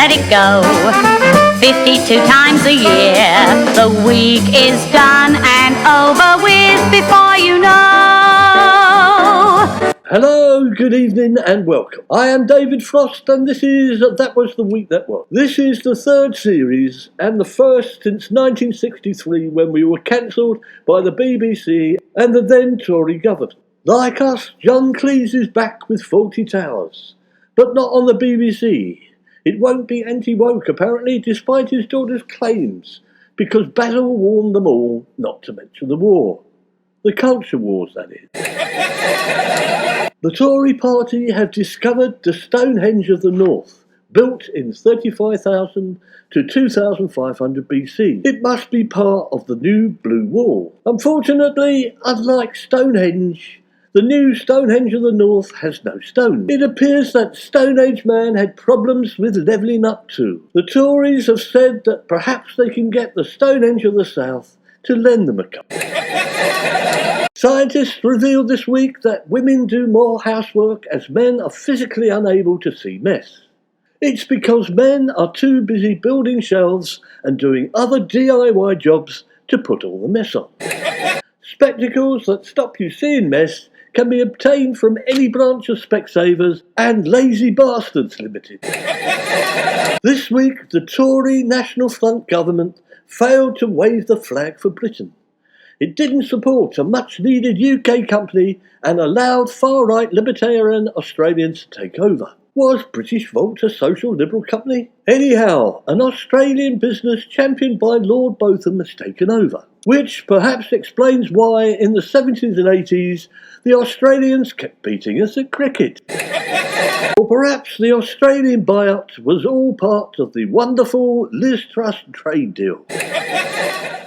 let it go. 52 times a year, the week is done and over with before you know. Hello, good evening and welcome. I am David Frost and this is That Was the Week That Was. This is the third series and the first since 1963 when we were cancelled by the BBC and the then Tory government. Like us, John Cleese is back with Fawlty Towers, but not on the BBC. It won't be anti-woke apparently, despite his daughter's claims, because Basil warned them all not to mention the war. The culture wars, that is. The Tory party have discovered the Stonehenge of the North, built in 35,000 to 2,500 BC. It must be part of the new Blue Wall. Unfortunately, unlike Stonehenge, the new Stonehenge of the North has no stone. It appears that Stone Age man had problems with levelling up too. The Tories have said that perhaps they can get the Stonehenge of the South to lend them a couple. Scientists revealed this week that women do more housework as men are physically unable to see mess. It's because men are too busy building shelves and doing other DIY jobs to put all the mess on. Spectacles that stop you seeing mess can be obtained from any branch of Specsavers and Lazy Bastards Limited. This week, the Tory National Front government failed to wave the flag for Britain. It didn't support a much-needed UK company and allowed far-right libertarian Australians to take over. Was British Volt a social liberal company? Anyhow, an Australian business championed by Lord Botham has taken over, which perhaps explains why in the 70s and 80s the Australians kept beating us at cricket. Or perhaps the Australian buyout was all part of the wonderful Liz Truss trade deal.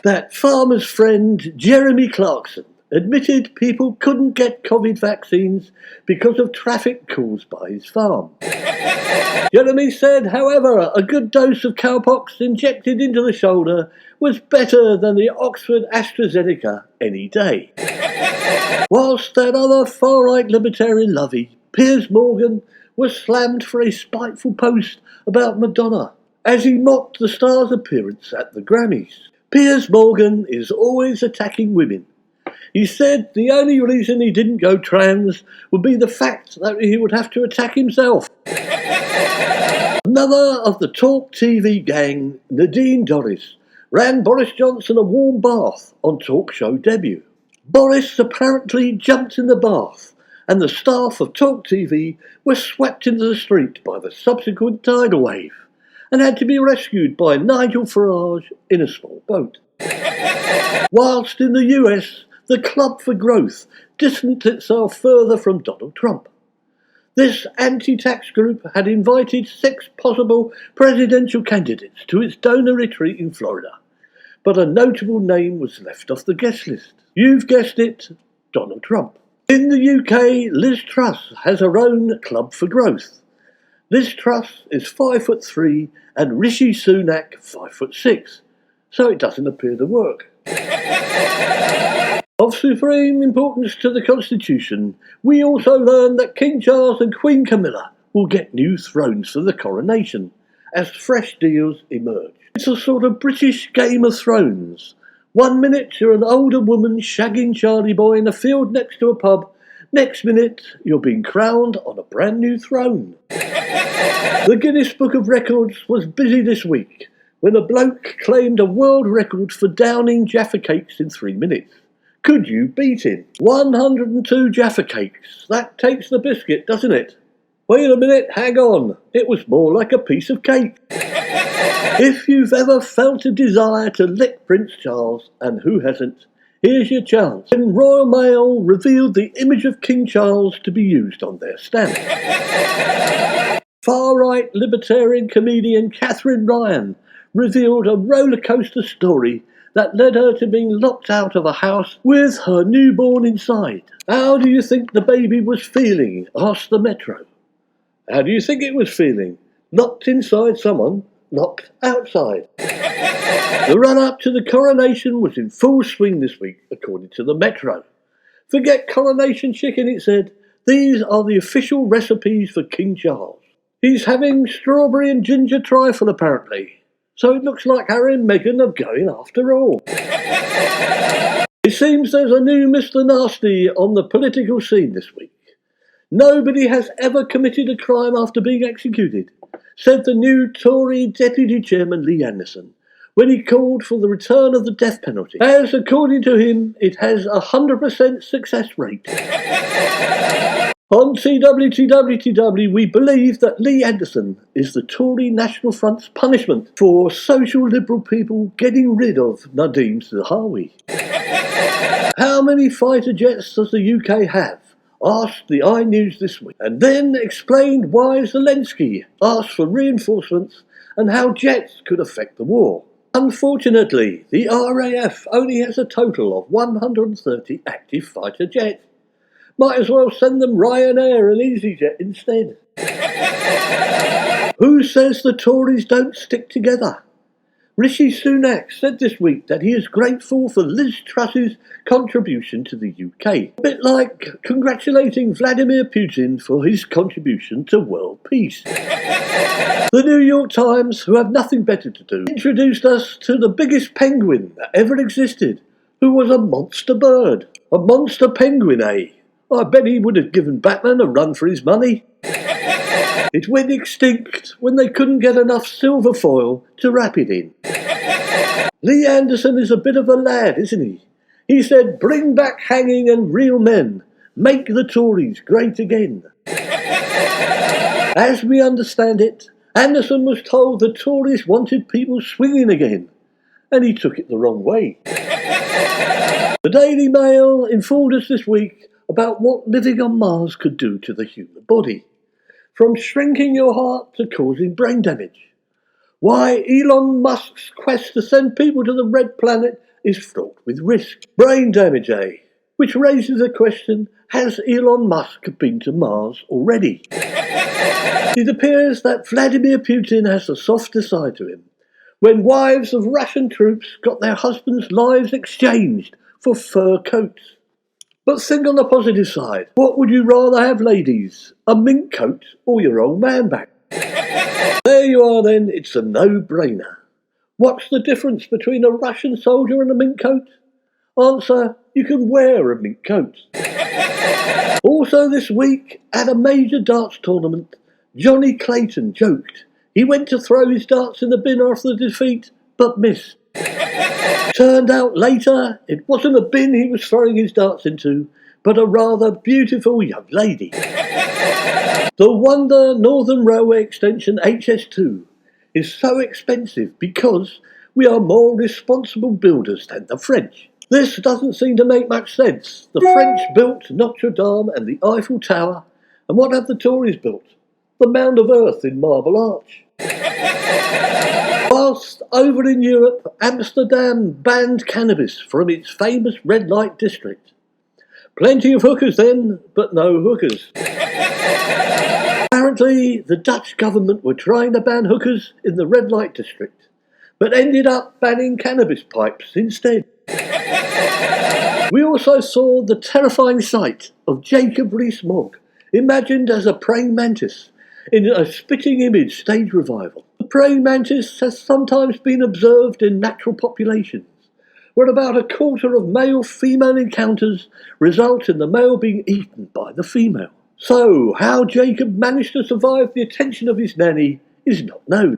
That farmer's friend Jeremy Clarkson admitted people couldn't get COVID vaccines because of traffic caused by his farm. Jeremy said, however, a good dose of cowpox injected into the shoulder was better than the Oxford AstraZeneca any day. Whilst that other far-right libertarian lovey, Piers Morgan, was slammed for a spiteful post about Madonna as he mocked the star's appearance at the Grammys. Piers Morgan is always attacking women. He said the only reason he didn't go trans would be the fact that he would have to attack himself. Another of the Talk TV gang, Nadine Dorries, ran Boris Johnson a warm bath on talk show debut. Boris apparently jumped in the bath, and the staff of Talk TV were swept into the street by the subsequent tidal wave and had to be rescued by Nigel Farage in a small boat. Whilst in the US, the Club for Growth distanced itself further from Donald Trump. This anti-tax group had invited 6 possible presidential candidates to its donor retreat in Florida, but a notable name was left off the guest list. You've guessed it, Donald Trump. In the UK, Liz Truss has her own Club for Growth. Liz Truss is 5'3" and Rishi Sunak 5'6", so it doesn't appear to work. Of supreme importance to the Constitution, we also learn that King Charles and Queen Camilla will get new thrones for the coronation as fresh deals emerge. It's a sort of British Game of Thrones. 1 minute you're an older woman shagging Charlie Boy in a field next to a pub. Next minute, you're being crowned on a brand new throne. The Guinness Book of Records was busy this week when a bloke claimed a world record for downing Jaffa cakes in 3 minutes. Could you beat him? 102 Jaffa cakes. That takes the biscuit, doesn't it? Wait a minute, hang on. It was more like a piece of cake. If you've ever felt a desire to lick Prince Charles, and who hasn't, here's your chance. When Royal Mail revealed the image of King Charles to be used on their stamp. Far-right libertarian comedian Catherine Ryan revealed a roller coaster story that led her to being locked out of a house with her newborn inside. How do you think the baby was feeling? Asked the Metro. How do you think it was feeling? Locked inside someone, locked outside. The run-up to the coronation was in full swing this week, according to the Metro. Forget coronation chicken, it said. These are the official recipes for King Charles. He's having strawberry and ginger trifle, apparently. So it looks like Harry and Meghan are going after all. It seems there's a new Mr. Nasty on the political scene this week. Nobody has ever committed a crime after being executed, said the new Tory Deputy Chairman Lee Anderson, when he called for the return of the death penalty, as according to him it has a 100% success rate. On TWTWTW, we believe that Lee Anderson is the Tory National Front's punishment for social liberal people getting rid of Nadeem Zahawi. How many fighter jets does the UK have? Asked the iNews this week, and then explained why Zelensky asked for reinforcements and how jets could affect the war. Unfortunately, the RAF only has a total of 130 active fighter jets. Might as well send them Ryanair and EasyJet instead. Who says the Tories don't stick together? Rishi Sunak said this week that he is grateful for Liz Truss's contribution to the UK. A bit like congratulating Vladimir Putin for his contribution to world peace. The New York Times, who have nothing better to do, introduced us to the biggest penguin that ever existed, who was a monster bird. A monster penguin, eh? I bet he would have given Batman a run for his money. It went extinct when they couldn't get enough silver foil to wrap it in. Lee Anderson is a bit of a lad, isn't he? He said, "Bring back hanging and real men. Make the Tories great again." As we understand it, Anderson was told the Tories wanted people swinging again, and he took it the wrong way. The Daily Mail informed us this week about what living on Mars could do to the human body, from shrinking your heart to causing brain damage. Why Elon Musk's quest to send people to the Red Planet is fraught with risk. Brain damage, eh? Which raises the question, has Elon Musk been to Mars already? It appears that Vladimir Putin has a softer side to him, when wives of Russian troops got their husbands' lives exchanged for fur coats. But think on the positive side. What would you rather have, ladies? A mink coat or your old man back? There you are then, it's a no-brainer. What's the difference between a Russian soldier and a mink coat? Answer, you can wear a mink coat. Also this week, at a major darts tournament, Johnny Clayton joked. He went to throw his darts in the bin after the defeat, but missed. Turned out later, it wasn't a bin he was throwing his darts into, but a rather beautiful young lady. The Wonder Northern Railway Extension HS2 is so expensive because we are more responsible builders than the French. This doesn't seem to make much sense. The French built Notre Dame and the Eiffel Tower, and what have the Tories built? The Mound of Earth in Marble Arch. Whilst over in Europe, Amsterdam banned cannabis from its famous red light district. Plenty of hookers then, but no hookers. Apparently, the Dutch government were trying to ban hookers in the red light district, but ended up banning cannabis pipes instead. We also saw the terrifying sight of Jacob Rees-Mogg, imagined as a praying mantis, in a spitting image stage revival. The praying mantis has sometimes been observed in natural populations, where about a quarter of male-female encounters result in the male being eaten by the female. So, how Jacob managed to survive the attention of his nanny is not known.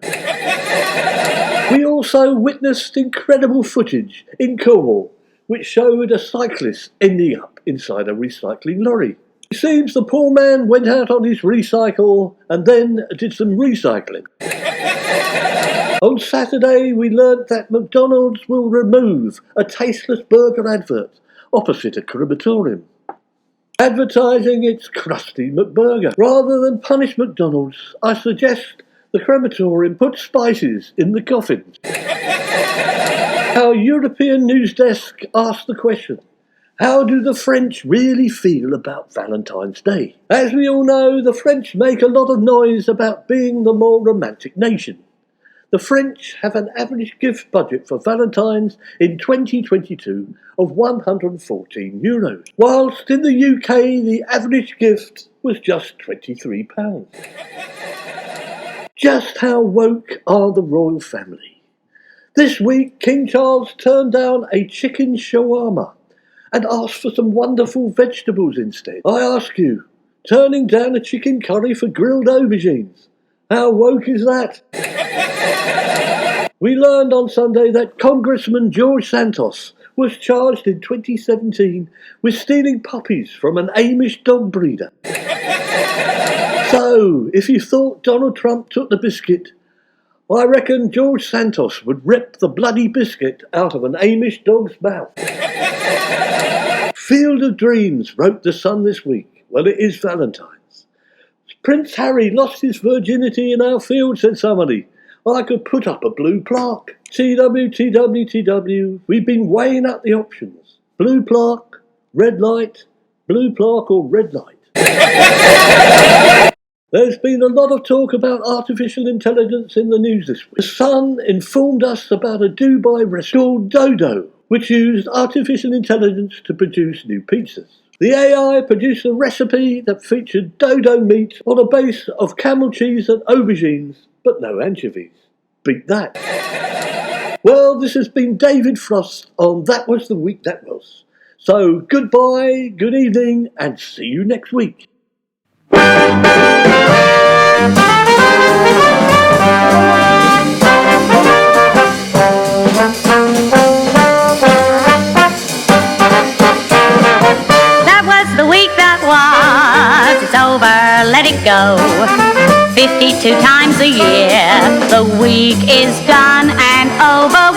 We also witnessed incredible footage in Cornwall, which showed a cyclist ending up inside a recycling lorry. It seems the poor man went out on his recycle and then did some recycling. On Saturday, we learnt that McDonald's will remove a tasteless burger advert opposite a crematorium, advertising its crusty McBurger. Rather than punish McDonald's, I suggest the crematorium put spices in the coffins. Our European news desk asked the question, how do the French really feel about Valentine's Day? As we all know, the French make a lot of noise about being the more romantic nation. The French have an average gift budget for Valentine's in 2022 of €114, whilst in the UK the average gift was just £23. Just how woke are the royal family? This week, King Charles turned down a chicken shawarma and asked for some wonderful vegetables instead. I ask you, turning down a chicken curry for grilled aubergines, how woke is that? We learned on Sunday that Congressman George Santos was charged in 2017 with stealing puppies from an Amish dog breeder. So, if you thought Donald Trump took the biscuit, I reckon George Santos would rip the bloody biscuit out of an Amish dog's mouth. Field of Dreams, wrote The Sun this week. Well, it is Valentine's. Prince Harry lost his virginity in our field, said somebody. I could put up a blue plaque. TW, we've been weighing up the options. Blue plaque, red light, blue plaque or red light. There's been a lot of talk about artificial intelligence in the news this week. The Sun informed us about a Dubai restaurant called Dodo, which used artificial intelligence to produce new pizzas. The AI produced a recipe that featured dodo meat on a base of camel cheese and aubergines, but no anchovies. Beat that. Well, this has been David Frost on That Was the Week That Was. So goodbye, good evening, and see you next week. That was the week that was. It's over, let it go. 52 times a year, the week is done and over